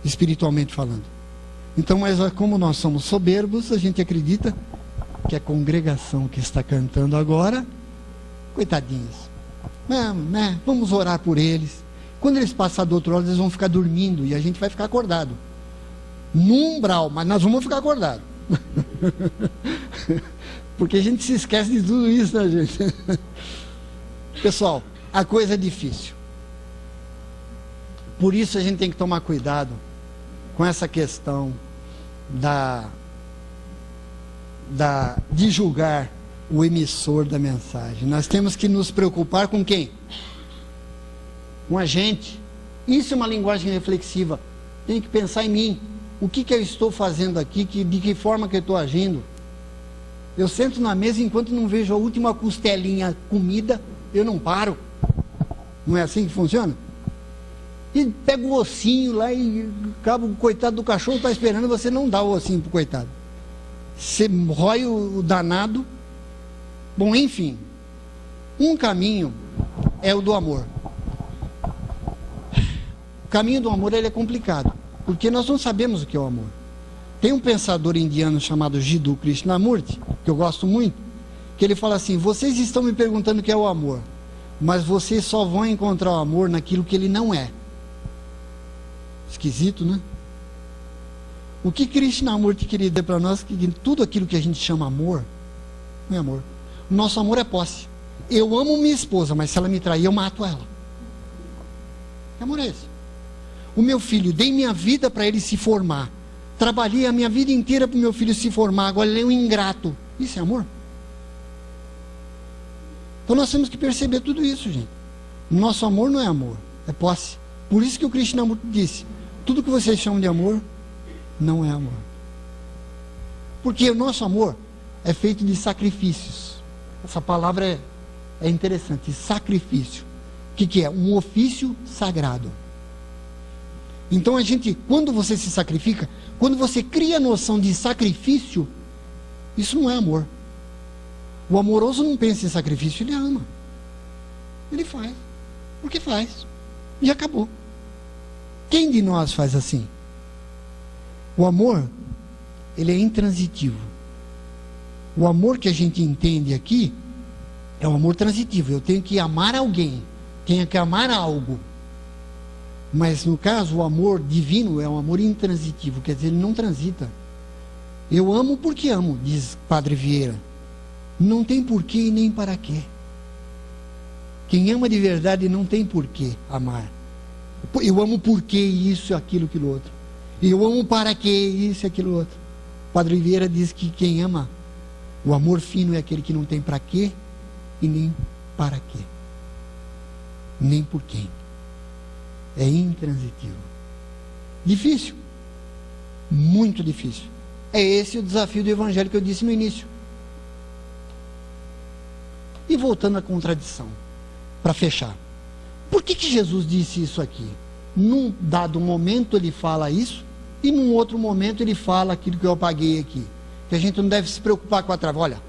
espiritualmente falando. Então, mas como nós somos soberbos, a gente acredita que a congregação que está cantando agora, coitadinhos, vamos orar por eles. Quando eles passarem do outro lado, eles vão ficar dormindo e a gente vai ficar acordado no umbral, mas nós vamos ficar acordados. Porque a gente se esquece de tudo isso, né, gente? Pessoal, a coisa é difícil. Por isso a gente tem que tomar cuidado com essa questão de julgar o emissor da mensagem. Nós temos que nos preocupar com quem? Com a gente. Isso é uma linguagem reflexiva. Tem que pensar em mim. O que eu estou fazendo aqui? De que forma que eu estou agindo? Eu sento na mesa enquanto não vejo a última costelinha comida, eu não paro. Não é assim que funciona? E pega o ossinho lá e acaba, o coitado do cachorro está esperando, você não dá o ossinho para o coitado. Você rói o danado. Bom, enfim, um caminho é o do amor. O caminho do amor ele é complicado, porque nós não sabemos o que é o amor. Tem um pensador indiano chamado Jiddu Krishnamurti, que eu gosto muito, que ele fala assim: vocês estão me perguntando o que é o amor, mas vocês só vão encontrar o amor naquilo que ele não é. Esquisito, né? O que Krishnamurti queria dizer para nós que tudo aquilo que a gente chama amor, não é amor. O nosso amor é posse. Eu amo minha esposa, mas se ela me trair, eu mato ela. Que amor é esse? O meu filho, dei minha vida para ele se formar. Trabalhei a minha vida inteira para o meu filho se formar. Agora ele é um ingrato. Isso é amor? Então nós temos que perceber tudo isso, gente. Nosso amor não é amor, é posse. Por isso que o Krishnamurti disse: tudo que vocês chamam de amor não é amor. Porque o nosso amor é feito de sacrifícios. Essa palavra é interessante, sacrifício. O que é? Um ofício sagrado. Então a gente, quando você se sacrifica, quando você cria a noção de sacrifício, isso não é amor. O amoroso não pensa em sacrifício, ele ama. Ele faz. Porque faz. E acabou. Quem de nós faz assim? O amor, ele é intransitivo. O amor que a gente entende aqui é o amor transitivo. Eu tenho que amar alguém, tenho que amar algo. Mas no caso, o amor divino é um amor intransitivo, quer dizer, ele não transita. Eu amo porque amo, diz Padre Vieira. Não tem porquê e nem para quê. Quem ama de verdade não tem porquê amar. Eu amo porque isso, aquilo, aquilo outro. Eu amo para que isso, aquilo outro. Padre Vieira diz que quem ama, o amor fino é aquele que não tem para quê e nem para quê. Nem por quem. É intransitivo. Difícil. Muito difícil. É esse o desafio do Evangelho que eu disse no início. E voltando à contradição, para fechar. Por que Jesus disse isso aqui? Num dado momento ele fala isso, e num outro momento ele fala aquilo que eu apaguei aqui. Que a gente não deve se preocupar com a trave. Olha,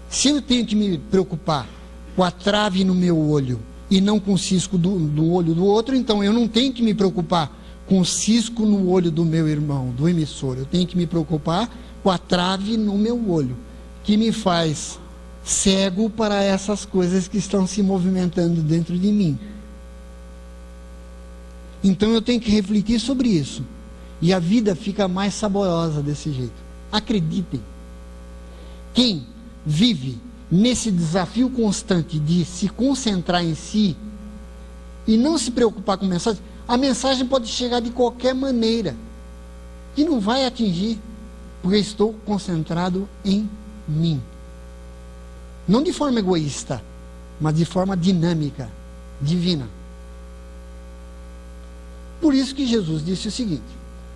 se eu tenho que me preocupar com a trave no meu olho e não com o cisco do olho do outro, então eu não tenho que me preocupar com o cisco no olho do meu irmão, do emissor. Eu tenho que me preocupar com a trave no meu olho, que me faz cego para essas coisas que estão se movimentando dentro de mim. Então eu tenho que refletir sobre isso. E a vida fica mais saborosa desse jeito. Acreditem. Quem vive nesse desafio constante de se concentrar em si e não se preocupar com mensagem, a mensagem pode chegar de qualquer maneira e não vai atingir, porque estou concentrado em mim. Não de forma egoísta, mas de forma dinâmica, divina. Por isso que Jesus disse o seguinte: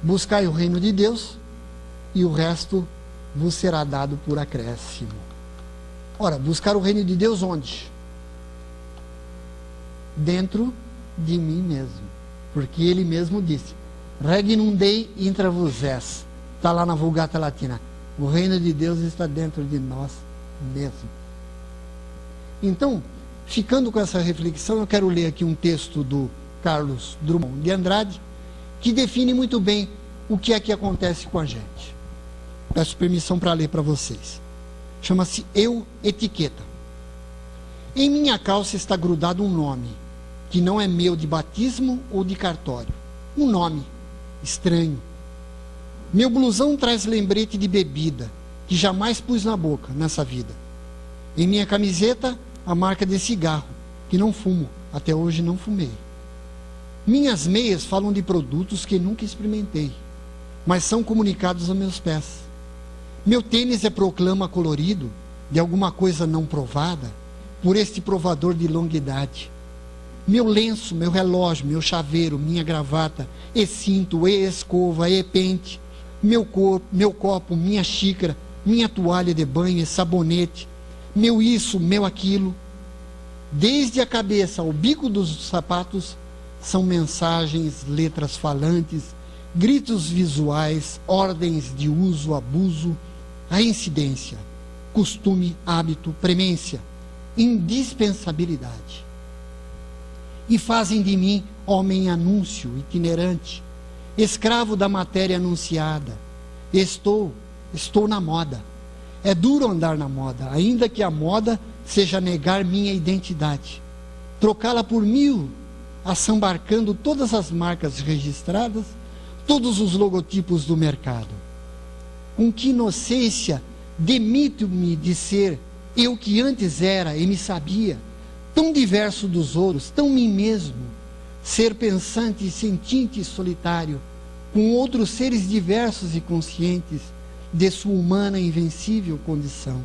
buscai o reino de Deus e o resto vos será dado por acréscimo. Ora, buscar o reino de Deus onde? Dentro de mim mesmo. Porque ele mesmo disse: Regnum Dei intra vos est. Está lá na Vulgata Latina. O reino de Deus está dentro de nós mesmos. Então, ficando com essa reflexão, eu quero ler aqui um texto do Carlos Drummond de Andrade, que define muito bem o que é que acontece com a gente. Peço permissão para ler para vocês. Chama-se Eu Etiqueta. Em minha calça está grudado um nome, que não é meu de batismo ou de cartório. Um nome estranho. Meu blusão traz lembrete de bebida, que jamais pus na boca nessa vida. Em minha camiseta, a marca de cigarro, que não fumo, até hoje não fumei. Minhas meias falam de produtos que nunca experimentei, mas são comunicados aos meus pés. Meu tênis é proclama colorido de alguma coisa não provada por este provador de longa idade. Meu lenço, meu relógio, meu chaveiro, minha gravata, e cinto, e escova, e pente, meu copo, minha xícara, minha toalha de banho e sabonete, meu isso, meu aquilo, desde a cabeça ao bico dos sapatos, são mensagens, letras falantes, gritos visuais, ordens de uso, abuso, reincidência, costume, hábito, premência, indispensabilidade. e fazem de mim homem anúncio itinerante, escravo da matéria anunciada. Estou na moda. É duro andar na moda, ainda que a moda seja negar minha identidade, trocá-la por mil, assambarcando todas as marcas registradas, todos os logotipos do mercado. Com que inocência demito-me de ser eu que antes era e me sabia, tão diverso dos outros, tão mim mesmo, ser pensante, sentinte e solitário, com outros seres diversos e conscientes de sua humana e invencível condição.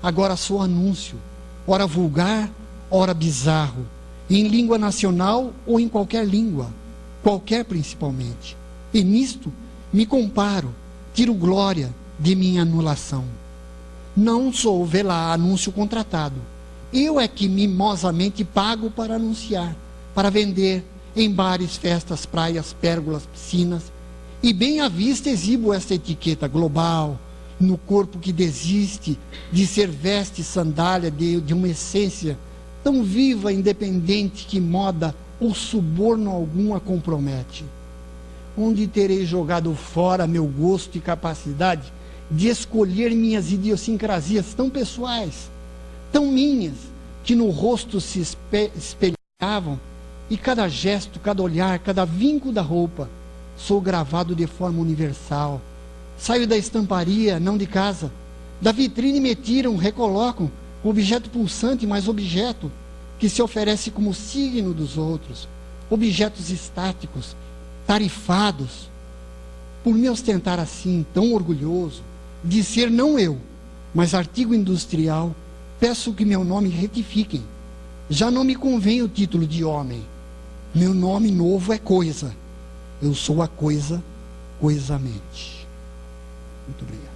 Agora sou anúncio, ora vulgar, ora bizarro, em língua nacional ou em qualquer língua, qualquer principalmente. E nisto me comparo, tiro glória de minha anulação. Não sou, vê lá, anúncio contratado. Eu é que mimosamente pago para anunciar, para vender em bares, festas, praias, pérgolas, piscinas. E bem à vista exibo esta etiqueta global, no corpo que desiste de ser veste e sandália de uma essência tão viva e independente que moda ou suborno algum a compromete. Onde terei jogado fora meu gosto e capacidade de escolher minhas idiosincrasias tão pessoais, tão minhas, que no rosto se espelhavam, e cada gesto, cada olhar, cada vinco da roupa, sou gravado de forma universal. Saio da estamparia, não de casa. Da vitrine me tiram, recolocam, objeto pulsante, mas objeto que se oferece como signo dos outros. Objetos estáticos, tarifados. Por me ostentar assim, tão orgulhoso, de ser não eu, mas artigo industrial, peço que meu nome retifiquem. Já não me convém o título de homem. Meu nome novo é coisa. Eu sou a coisa, coisamente. Muito obrigado.